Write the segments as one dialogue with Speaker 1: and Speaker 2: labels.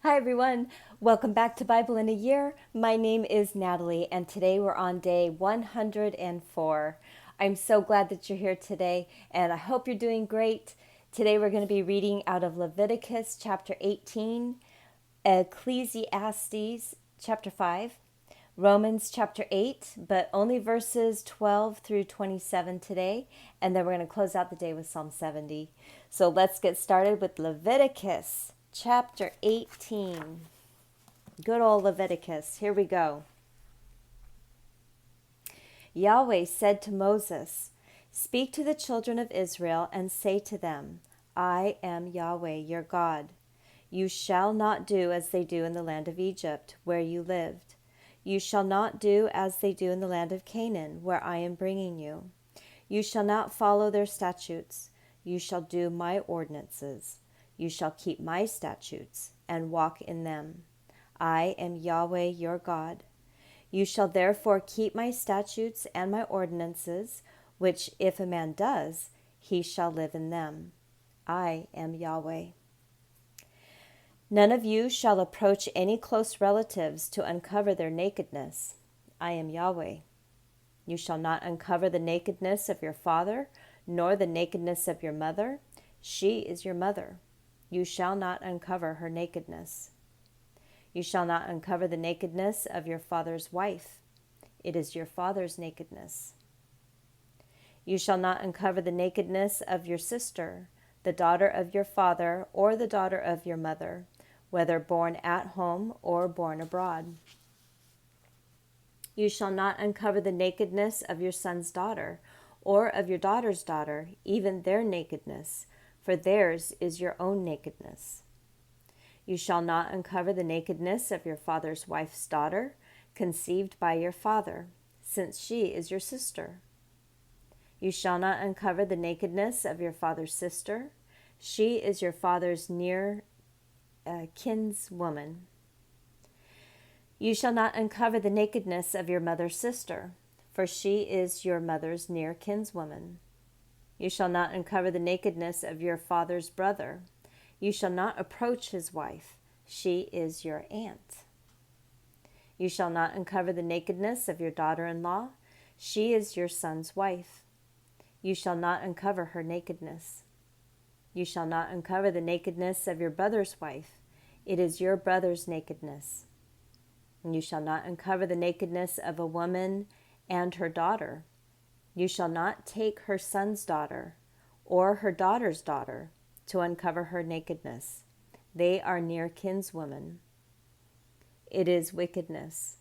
Speaker 1: Hi everyone, welcome back to Bible in a Year. My name is Natalie and today we're on day 104. I'm so glad that you're here today and I hope you're doing great. Today we're going to be reading out of Leviticus chapter 18, Ecclesiastes chapter 5, Romans chapter 8, but only verses 12 through 27 today, and then we're going to close out the day with Psalm 70. So let's get started with Leviticus chapter 18. Good old Leviticus. Here we go. Yahweh said to Moses, "Speak to the children of Israel and say to them, I am Yahweh your God. You shall not do as they do in the land of Egypt, where you lived. You shall not do as they do in the land of Canaan, where I am bringing you. You shall not follow their statutes. You shall do my ordinances. You shall keep my statutes and walk in them. I am Yahweh your God. You shall therefore keep my statutes and my ordinances, which if a man does, he shall live in them. I am Yahweh. None of you shall approach any close relatives to uncover their nakedness. I am Yahweh. You shall not uncover the nakedness of your father, nor the nakedness of your mother. She is your mother. You shall not uncover her nakedness. You shall not uncover the nakedness of your father's wife. It is your father's nakedness. You shall not uncover the nakedness of your sister, the daughter of your father, or the daughter of your mother, whether born at home or born abroad. You shall not uncover the nakedness of your son's daughter, or of your daughter's daughter, even their nakedness, for theirs is your own nakedness. You shall not uncover the nakedness of your father's wife's daughter, conceived by your father, since she is your sister. You shall not uncover the nakedness of your father's sister. She is your father's near kinswoman. You shall not uncover the nakedness of your mother's sister, for she is your mother's near kinswoman. You shall not uncover the nakedness of your father's brother. You shall not approach his wife. She is your aunt. You shall not uncover the nakedness of your daughter-in-law. She is your son's wife. You shall not uncover her nakedness. You shall not uncover the nakedness of your brother's wife. It is your brother's nakedness. And you shall not uncover the nakedness of a woman and her daughter. You shall not take her son's daughter or her daughter's daughter to uncover her nakedness. They are near kinswomen. It is wickedness.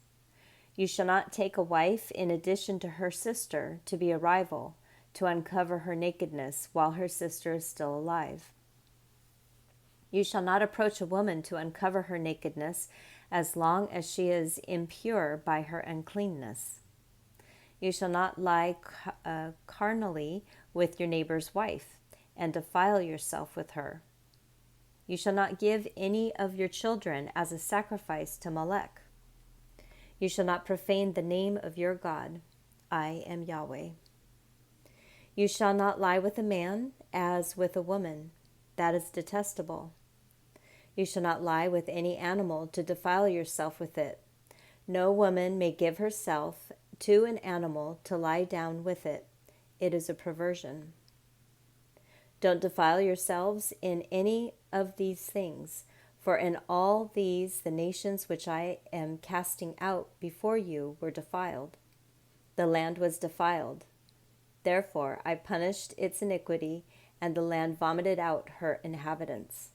Speaker 1: You shall not take a wife in addition to her sister to be a rival, to uncover her nakedness while her sister is still alive. You shall not approach a woman to uncover her nakedness as long as she is impure by her uncleanness. You shall not lie carnally with your neighbor's wife and defile yourself with her. You shall not give any of your children as a sacrifice to Molech. You shall not profane the name of your God. I am Yahweh. You shall not lie with a man as with a woman. That is detestable. You shall not lie with any animal to defile yourself with it. No woman may give herself to an animal to lie down with it. It is a perversion. Don't defile yourselves in any of these things, for in all these the nations which I am casting out before you were defiled. The land was defiled. Therefore I punished its iniquity, and the land vomited out her inhabitants.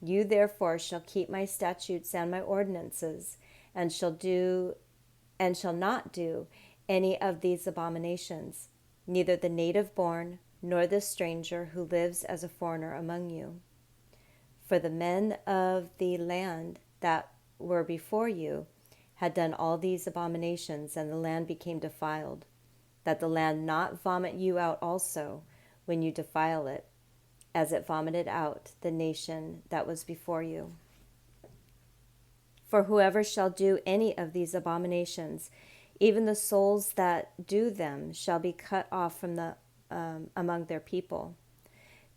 Speaker 1: You therefore shall keep my statutes and my ordinances, and shall not do any of these abominations, neither the native born nor the stranger who lives as a foreigner among you. For the men of the land that were before you had done all these abominations, and the land became defiled, that the land not vomit you out also when you defile it, as it vomited out the nation that was before you. For whoever shall do any of these abominations, even the souls that do them shall be cut off from among their people.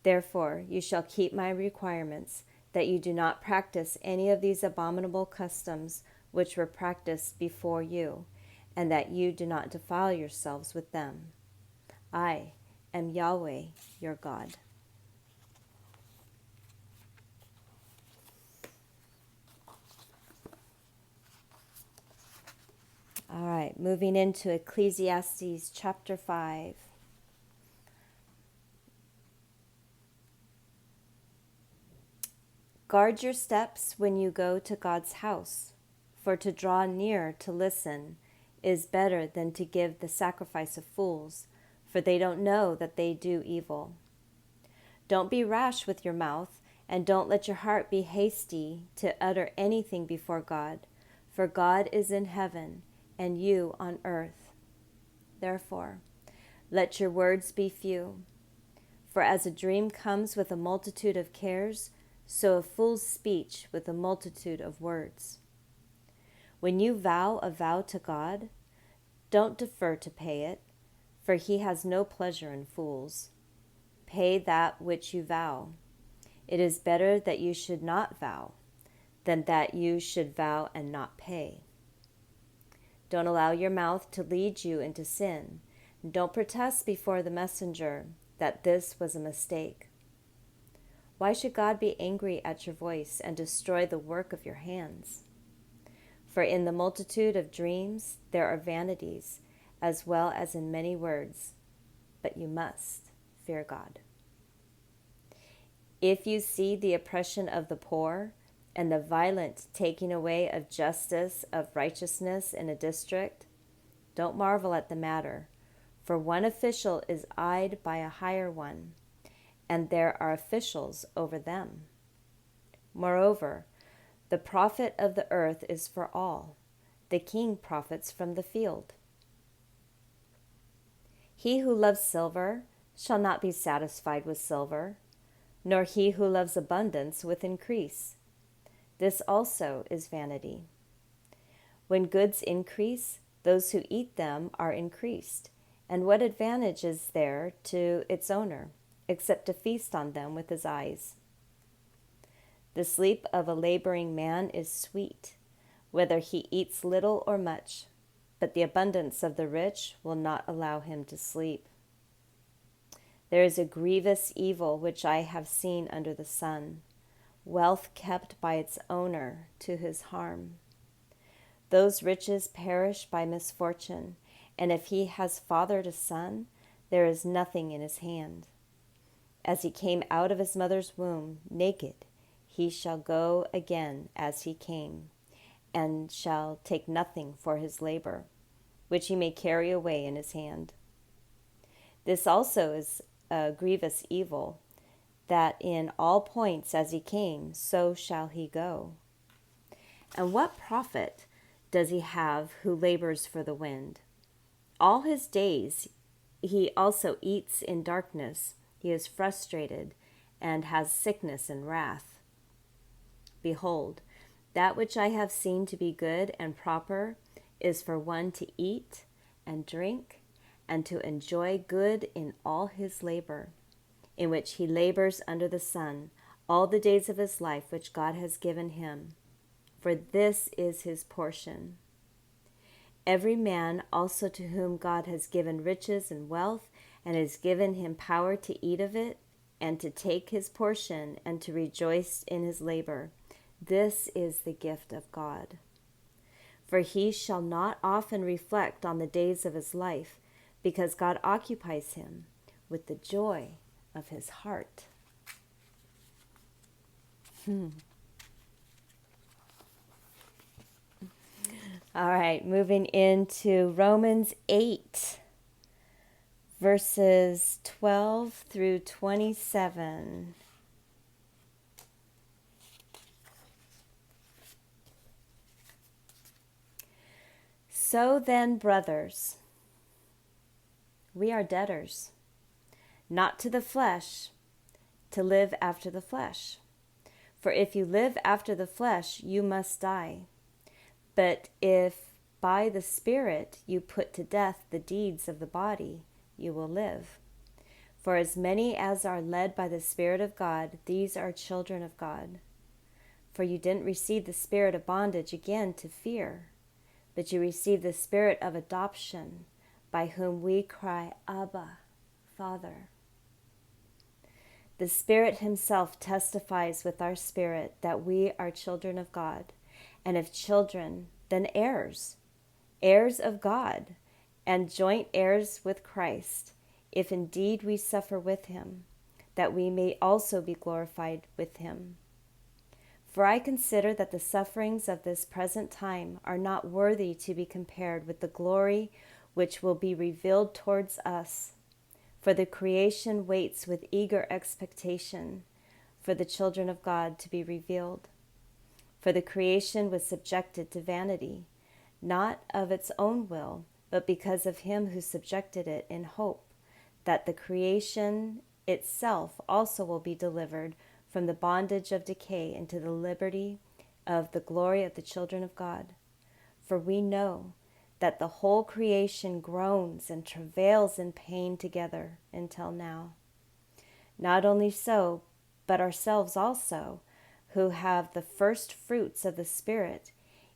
Speaker 1: Therefore you shall keep my requirements, that you do not practice any of these abominable customs which were practiced before you, and that you do not defile yourselves with them. I am Yahweh, your God. All right, moving into Ecclesiastes chapter 5. Guard your steps when you go to God's house, for to draw near to listen is better than to give the sacrifice of fools, for they don't know that they do evil. Don't be rash with your mouth, and don't let your heart be hasty to utter anything before God, for God is in heaven, and you on earth. Therefore, let your words be few. For as a dream comes with a multitude of cares, so a fool's speech with a multitude of words. When you vow a vow to God, don't defer to pay it, for he has no pleasure in fools. Pay that which you vow. It is better that you should not vow than that you should vow and not pay. Don't allow your mouth to lead you into sin. Don't protest before the messenger that this was a mistake. Why should God be angry at your voice and destroy the work of your hands? For in the multitude of dreams there are vanities, as well as in many words, but you must fear God. If you see the oppression of the poor and the violent taking away of justice, of righteousness in a district, don't marvel at the matter, for one official is eyed by a higher one, and there are officials over them. Moreover, the profit of the earth is for all. The king profits from the field. He who loves silver shall not be satisfied with silver, nor he who loves abundance with increase. This also is vanity. When goods increase, those who eat them are increased. And what advantage is there to its owner, except to feast on them with his eyes? The sleep of a laboring man is sweet, whether he eats little or much, but the abundance of the rich will not allow him to sleep. There is a grievous evil which I have seen under the sun, wealth kept by its owner to his harm. Those riches perish by misfortune, and if he has fathered a son, there is nothing in his hand. As he came out of his mother's womb, naked, he shall go again as he came, and shall take nothing for his labor, which he may carry away in his hand. This also is a grievous evil, that in all points as he came, so shall he go. And what profit does he have who labors for the wind? All his days he also eats in darkness. He is frustrated and has sickness and wrath. Behold, that which I have seen to be good and proper is for one to eat and drink and to enjoy good in all his labor, in which he labors under the sun all the days of his life which God has given him, for this is his portion. Every man also to whom God has given riches and wealth, and has given him power to eat of it, and to take his portion, and to rejoice in his labor, this is the gift of God. For he shall not often reflect on the days of his life, because God occupies him with the joy of his heart. All right, moving into Romans 8, verses 12 through 27. So then, brothers, we are debtors, not to the flesh, to live after the flesh. For if you live after the flesh, you must die. But if by the Spirit you put to death the deeds of the body, you will live. For as many as are led by the Spirit of God, these are children of God. For you didn't receive the spirit of bondage again to fear, but you received the spirit of adoption, by whom we cry, Abba, Father. The Spirit himself testifies with our spirit that we are children of God, and if children, then heirs, heirs of God, and joint heirs with Christ, if indeed we suffer with him, that we may also be glorified with him. For I consider that the sufferings of this present time are not worthy to be compared with the glory which will be revealed towards us. For the creation waits with eager expectation for the children of God to be revealed. For the creation was subjected to vanity, not of its own will, but because of him who subjected it, in hope that the creation itself also will be delivered from the bondage of decay into the liberty of the glory of the children of God. For we know that the whole creation groans and travails in pain together until now. Not only so, but ourselves also, who have the first fruits of the Spirit,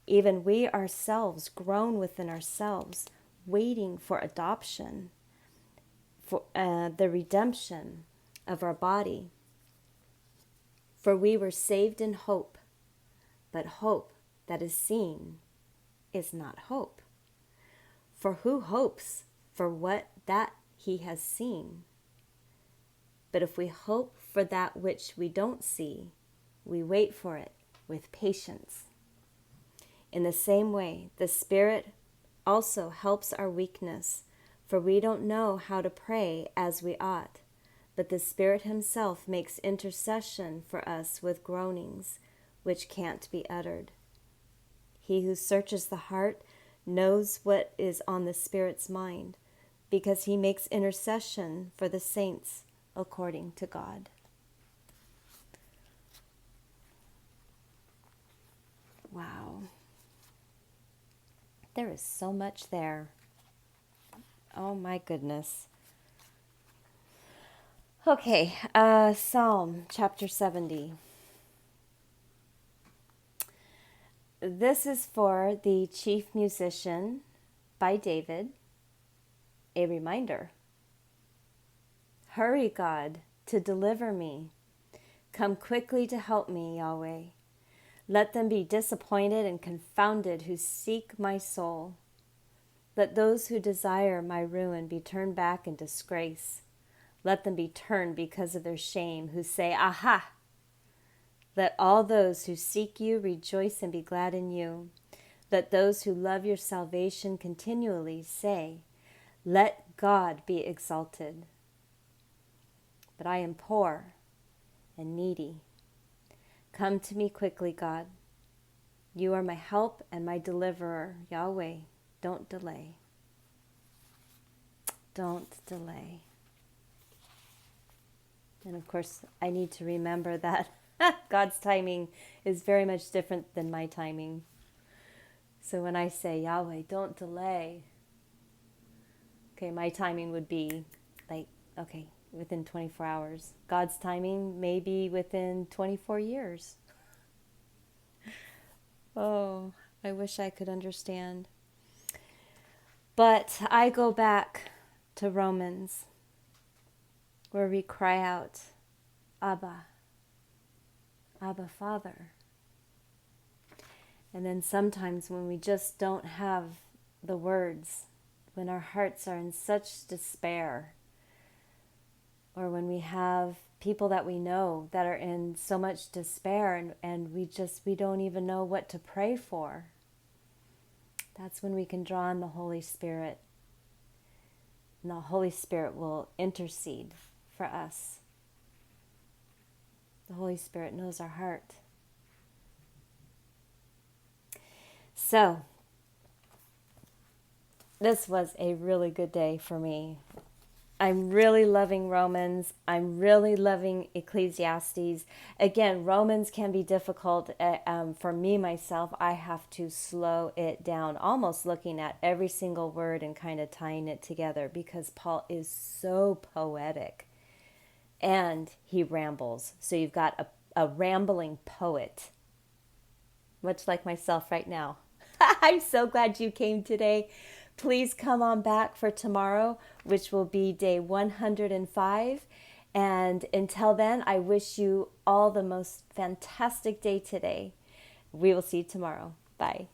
Speaker 1: even we ourselves groan within ourselves, waiting for adoption, for the redemption of our body. For we were saved in hope, but hope that is seen is not hope. For who hopes for what that he has seen? But if we hope for that which we don't see, we wait for it with patience. In the same way, the Spirit also helps our weakness, for we don't know how to pray as we ought. But the Spirit himself makes intercession for us with groanings which can't be uttered. He who searches the heart knows what is on the Spirit's mind, because he makes intercession for the saints according to God. Wow. There is so much there. Oh my goodness. Okay, Psalm chapter 70. This is for the chief musician by David. A reminder. Hurry, God, to deliver me. Come quickly to help me, Yahweh. Let them be disappointed and confounded who seek my soul. Let those who desire my ruin be turned back in disgrace. Let them be turned because of their shame, who say, Aha! Let all those who seek you rejoice and be glad in you. Let those who love your salvation continually say, Let God be exalted. But I am poor and needy. Come to me quickly, God. You are my help and my deliverer, Yahweh. Don't delay. Don't delay. And of course, I need to remember that God's timing is very much different than my timing. So when I say, Yahweh, don't delay, okay, my timing would be like, okay, within 24 hours. God's timing may be within 24 years. Oh, I wish I could understand. But I go back to Romans, where we cry out, Abba, Abba, Father. And then sometimes when we just don't have the words, when our hearts are in such despair, or when we have people that we know that are in so much despair and we don't even know what to pray for, that's when we can draw on the Holy Spirit. And the Holy Spirit will intercede for us. The Holy Spirit knows our heart. So, this was a really good day for me. I'm really loving Romans. I'm really loving Ecclesiastes. Again, Romans can be difficult. For me, myself, I have to slow it down, almost looking at every single word and kind of tying it together, because Paul is so poetic and he rambles. So you've got a rambling poet much like myself right now. I'm so glad you came today. Please come on back for tomorrow, which will be day 105. And until then, I wish you all the most fantastic day today. We will see you tomorrow. Bye.